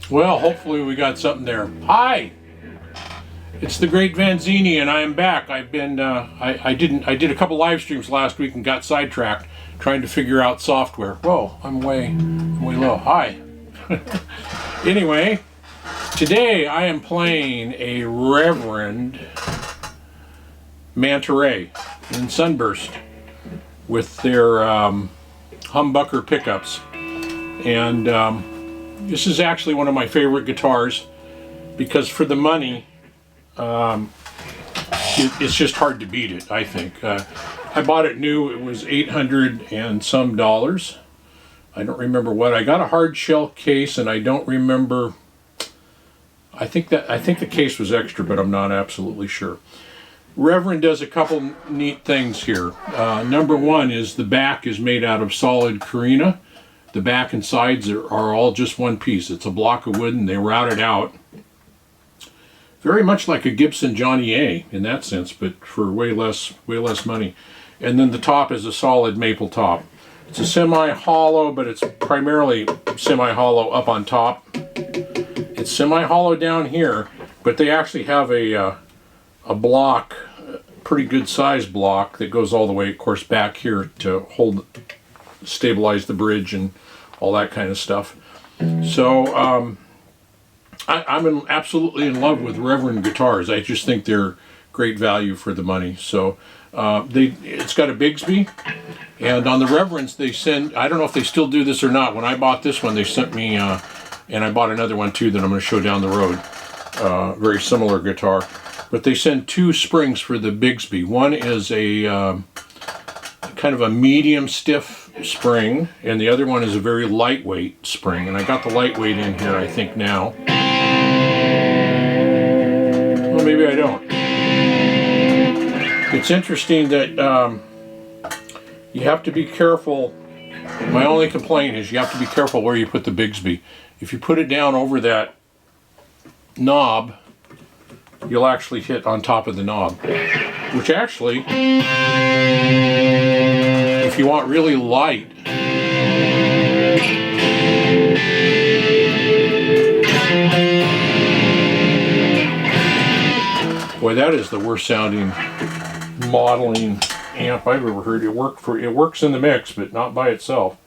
Well, hopefully we got something there. Hi, it's the Great Vanzini, and I am back. I've been I did a couple live streams last week and got sidetracked trying to figure out software. Whoa, I'm way low. Hi. Anyway, today I am playing a Reverend Manta Ray in Sunburst with their humbucker pickups, and this is actually one of my favorite guitars because for the money, it's just hard to beat it, I think. I bought it new. It was $800 and some dollars. I don't remember what. I got a hard shell case, and I don't remember. I think the case was extra, but I'm not absolutely sure. Reverend does a couple neat things here. Number one is the back is made out of solid Carina. The back and sides are all just one piece. It's a block of wood, and they route it out. Very much like a Gibson Johnny A in that sense, but for way less money. And then the top is a solid maple top. It's a semi-hollow, but it's primarily semi-hollow up on top. It's semi-hollow down here, but they actually have a block, a pretty good size block that goes all the way, of course, back here to stabilize the bridge and all that kind of stuff. So I'm absolutely in love with Reverend guitars. I just think they're great value for the money. So it's got a Bigsby, and on the Reverends they send, I don't know if they still do this or not. When I bought this one, they sent me, and I bought another one too that I'm going to show down the road, very similar guitar. But they send two springs for the Bigsby. One is a kind of a medium stiff spring, and the other one is a very lightweight spring. And I got the lightweight in here, I think, now. Well, maybe I don't. It's interesting that you have to be careful. My only complaint is you have to be careful where you put the Bigsby. If you put it down over that knob, you'll actually hit on top of the knob, which actually, if you want really light, boy, that is the worst sounding modeling amp I've ever heard. It works in the mix, but not by itself.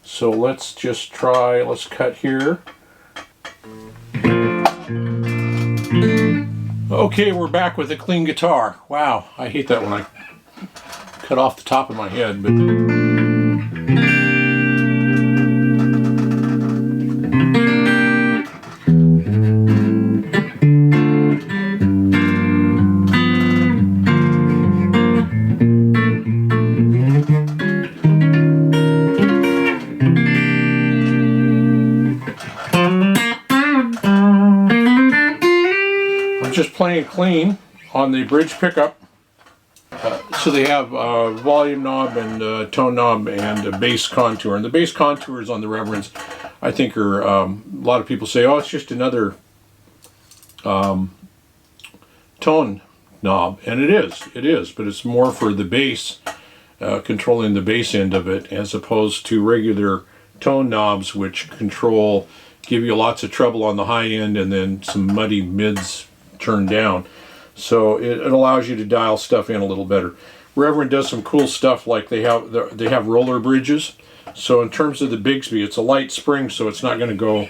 So let's just try, let's cut here. Okay, we're back with a clean guitar. Wow, I hate that when I cut off the top of my head, but just playing clean on the bridge pickup. So they have a volume knob and a tone knob and a bass contour. And the bass contours on the Reverends, I think, are a lot of people say, oh, it's just another tone knob. And it is, but it's more for the bass, controlling the bass end of it, as opposed to regular tone knobs, which give you lots of treble on the high end and then some muddy mids turned down. So it allows you to dial stuff in a little better. Reverend does some cool stuff, like they have roller bridges. So in terms of the Bigsby, it's a light spring, so it's not going to go.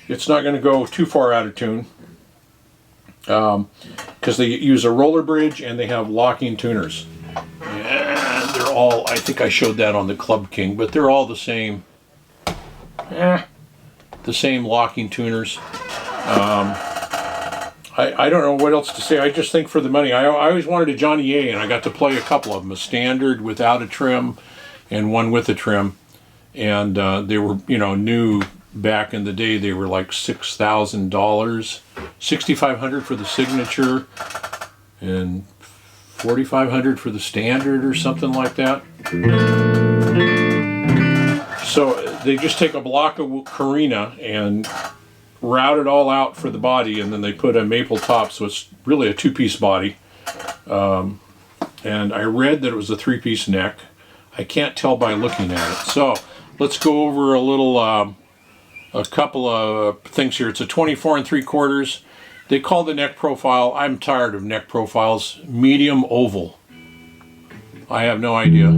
It's not going to go too far out of tune, because they use a roller bridge and they have locking tuners. And they're all, I think I showed that on the Club King, but they're all the same. The same locking tuners. I don't know what else to say. I just think for the money, I always wanted a Johnny A, and I got to play a couple of them, a standard without a trim and one with a trim, and they were, new back in the day. They were like $6,000, $6,500 for the signature and $4,500 for the standard or something like that. So they just take a block of Carina and route it all out for the body, and then they put a maple top, so it's really a two-piece body. And I read that it was a three-piece neck. I can't tell by looking at it. So let's go over a couple of things here. It's a 24 3/4. They call the neck profile, I'm tired of neck profiles, medium oval. I have no idea.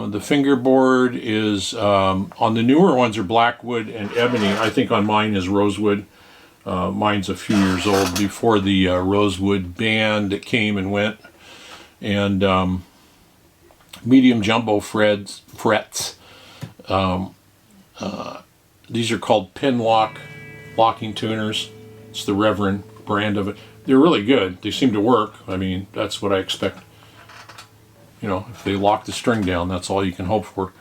The fingerboard is, on the newer ones are blackwood and ebony. I think on mine is rosewood. Mine's a few years old, before the rosewood band that came and went. And medium jumbo frets. These are called pin locking tuners. It's the Reverend brand of it. They're really good. They seem to work. I mean, that's what I expect. You know, if they lock the string down, that's all you can hope for.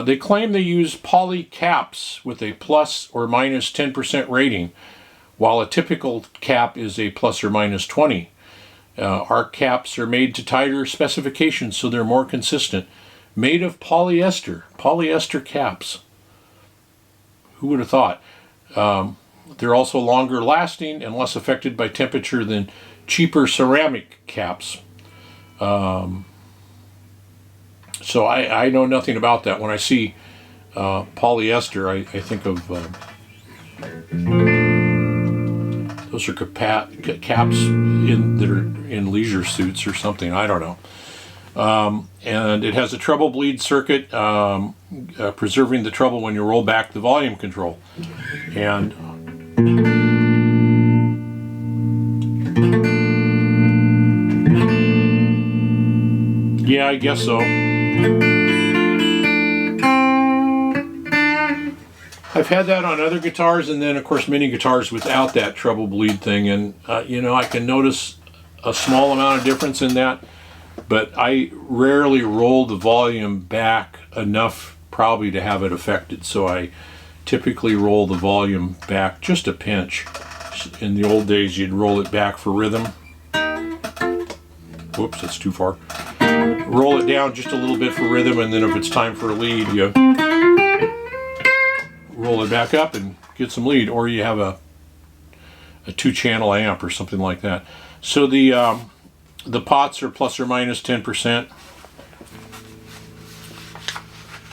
They claim they use poly caps with a plus or minus 10% rating, while a typical cap is a plus or minus 20. Our caps are made to tighter specifications, so they're more consistent. Made of polyester caps. Who would have thought? They're also longer lasting and less affected by temperature than cheaper ceramic caps. So I know nothing about that. When I see polyester, I think of those are caps that are in leisure suits or something. I don't know. And it has a treble bleed circuit, preserving the treble when you roll back the volume control. And yeah, I guess so. I've had that on other guitars, and then of course many guitars without that treble bleed thing, and you know, I can notice a small amount of difference in that, but I rarely roll the volume back enough probably to have it affected, so I typically roll the volume back just a pinch. In the old days you'd roll it back for rhythm. Whoops, that's too far. Roll it down just a little bit for rhythm, and then if it's time for a lead, you roll it back up and get some lead, or you have a 2-channel amp or something like that. So the pots are plus or minus 10%.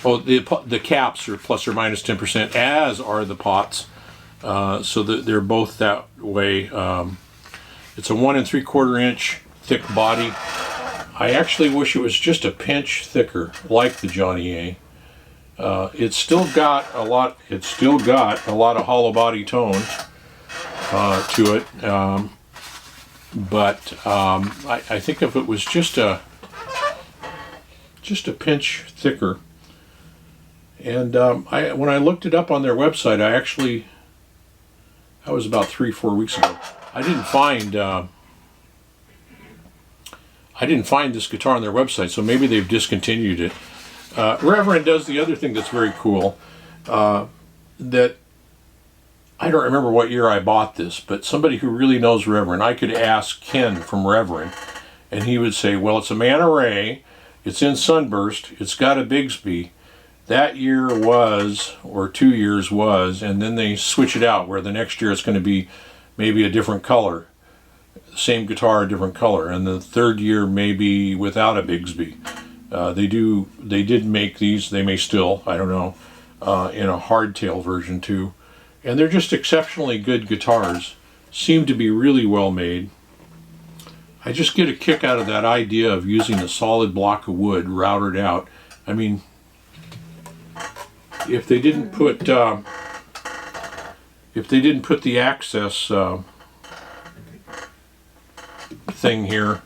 Oh, the caps are plus or minus 10%, as are the pots. So they're both that way. It's a 1 3/4 inch thick body. I actually wish it was just a pinch thicker, like the Johnny A. It's still got a lot. It's still got a lot of hollow body tone to it, but I think if it was just a pinch thicker. And when I looked it up on their website, that was about 3-4 weeks ago. I didn't find this guitar on their website, so maybe they've discontinued it. Reverend does the other thing that's very cool, that I don't remember what year I bought this, but somebody who really knows Reverend, I could ask Ken from Reverend, and he would say, well, it's a Manta Ray, it's in Sunburst, it's got a Bigsby. That year was, or 2 years was, and then they switch it out, where the next year it's going to be maybe a different color. Same guitar, a different color, and the third year maybe without a Bigsby. They did make these, they may still, I don't know, in a hardtail version too. And they're just exceptionally good guitars. Seem to be really well made. I just get a kick out of that idea of using a solid block of wood routed out. I mean, if they didn't put the access thing here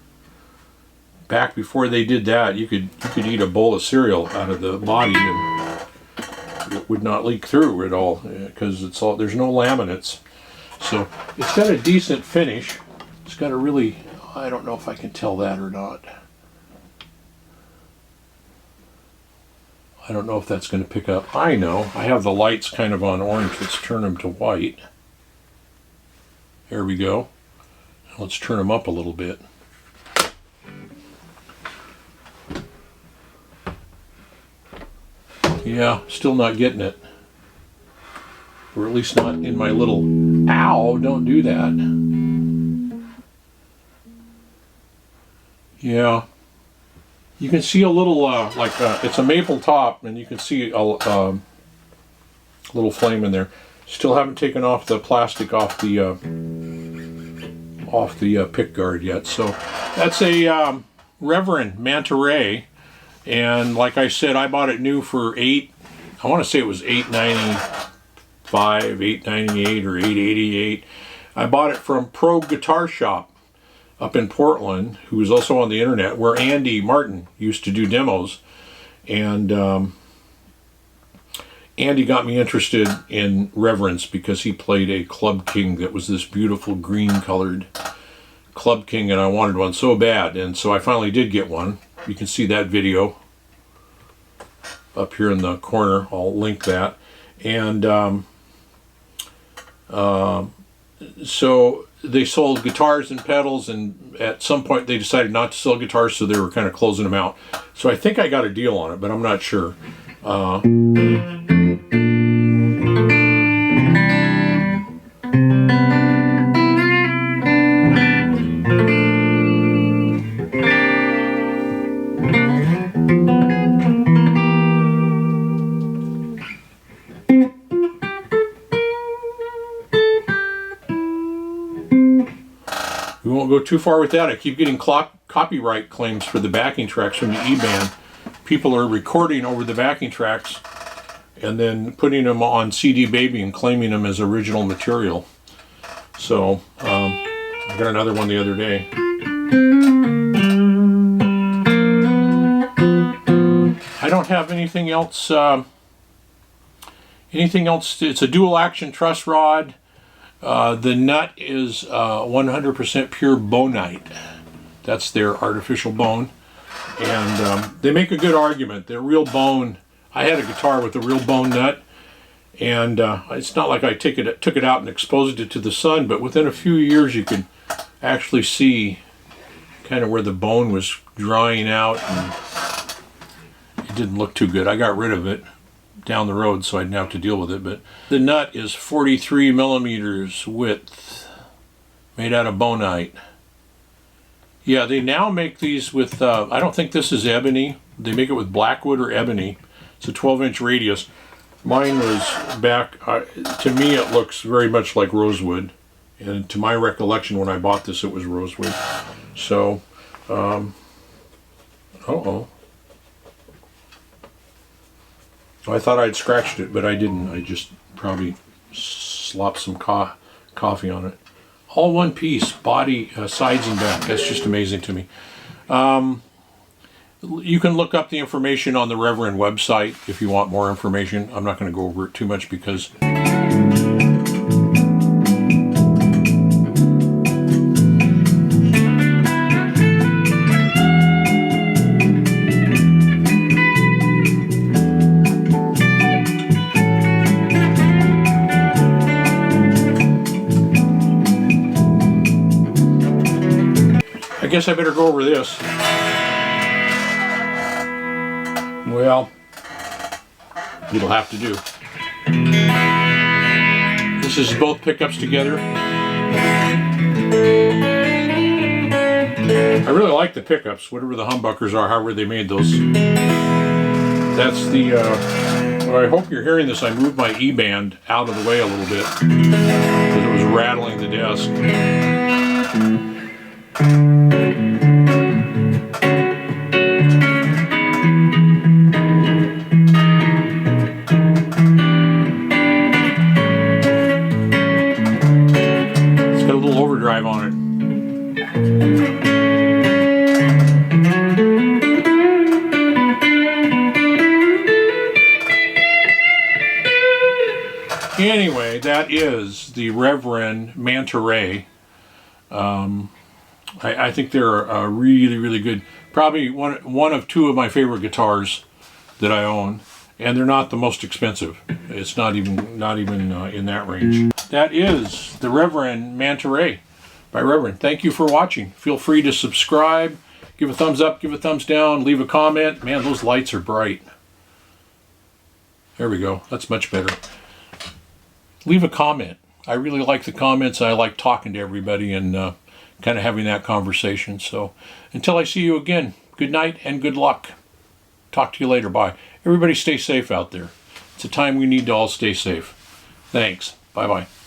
back before they did that, you could eat a bowl of cereal out of the body and it would not leak through at all, because there's no laminates. So it's got a decent finish. It's got a really, I don't know if I can tell that or not. I don't know if that's going to pick up. I know. I have the lights kind of on orange. Let's turn them to white. There we go. Let's turn them up a little bit. Yeah, still not getting it. Or at least not in my little, ow, don't do that. Yeah. You can see a little, it's a maple top, and you can see a little flame in there. Still haven't taken off the plastic off the pick guard yet. So that's a Reverend Manta Ray, and like I said, I bought it new for I want to say it was $8.95, $8.98, or $8.88. I bought it from Pro Guitar Shop up in Portland, who is also on the internet, where Andy Martin used to do demos. And Andy got me interested in Reverence because he played a Club King that was this beautiful green colored Club King, and I wanted one so bad. And so I finally did get one. You can see that video up here in the corner. I'll link that. And so they sold guitars and pedals, and at some point they decided not to sell guitars, so they were kind of closing them out. So I think I got a deal on it, but I'm not sure. We won't go too far with that. I keep getting copyright claims for the backing tracks from the E-band. People are recording over the backing tracks and then putting them on CD Baby and claiming them as original material. So I got another one the other day. I don't have anything else. It's a dual action truss rod. The nut is 100% pure bonite. That's their artificial bone. And they make a good argument. They're real bone. I had a guitar with a real bone nut. And it's not like I took it out and exposed it to the sun, but within a few years you could actually see kind of where the bone was drying out. And it didn't look too good. I got rid of it down the road so I didn't have to deal with it. But the nut is 43 millimeters width, made out of bonite. Yeah, they now make these with I don't think this is ebony. They make it with blackwood or ebony. It's a 12-inch radius. Mine was back, to me it looks very much like rosewood, and to my recollection when I bought this it was rosewood. So I thought I'd scratched it, but I didn't. I just probably slopped some coffee on it. All one piece, body, sides and back. That's just amazing to me. You can look up the information on the Reverend website if you want more information. I'm not going to go over it too much because I guess I better go over this. Well, it'll have to do. This is both pickups together. I really like the pickups, whatever the humbuckers are, however they made those. That's the, well, I hope you're hearing this. I moved my E-band out of the way a little bit because it was rattling the desk. Overdrive on it. Anyway, that is the Reverend Manta Ray. I think they're a really, really good, probably one of two of my favorite guitars that I own, and they're not the most expensive. It's not even in that range. That is the Reverend Manta Ray by Reverend. Thank you for watching. Feel free to subscribe, give a thumbs up, give a thumbs down, leave a comment. Man, those lights are bright. There we go. That's much better. Leave a comment. I really like the comments. I like talking to everybody and kind of having that conversation. So until I see you again, good night and good luck. Talk to you later. Bye. Everybody stay safe out there. It's a time we need to all stay safe. Thanks. Bye-bye.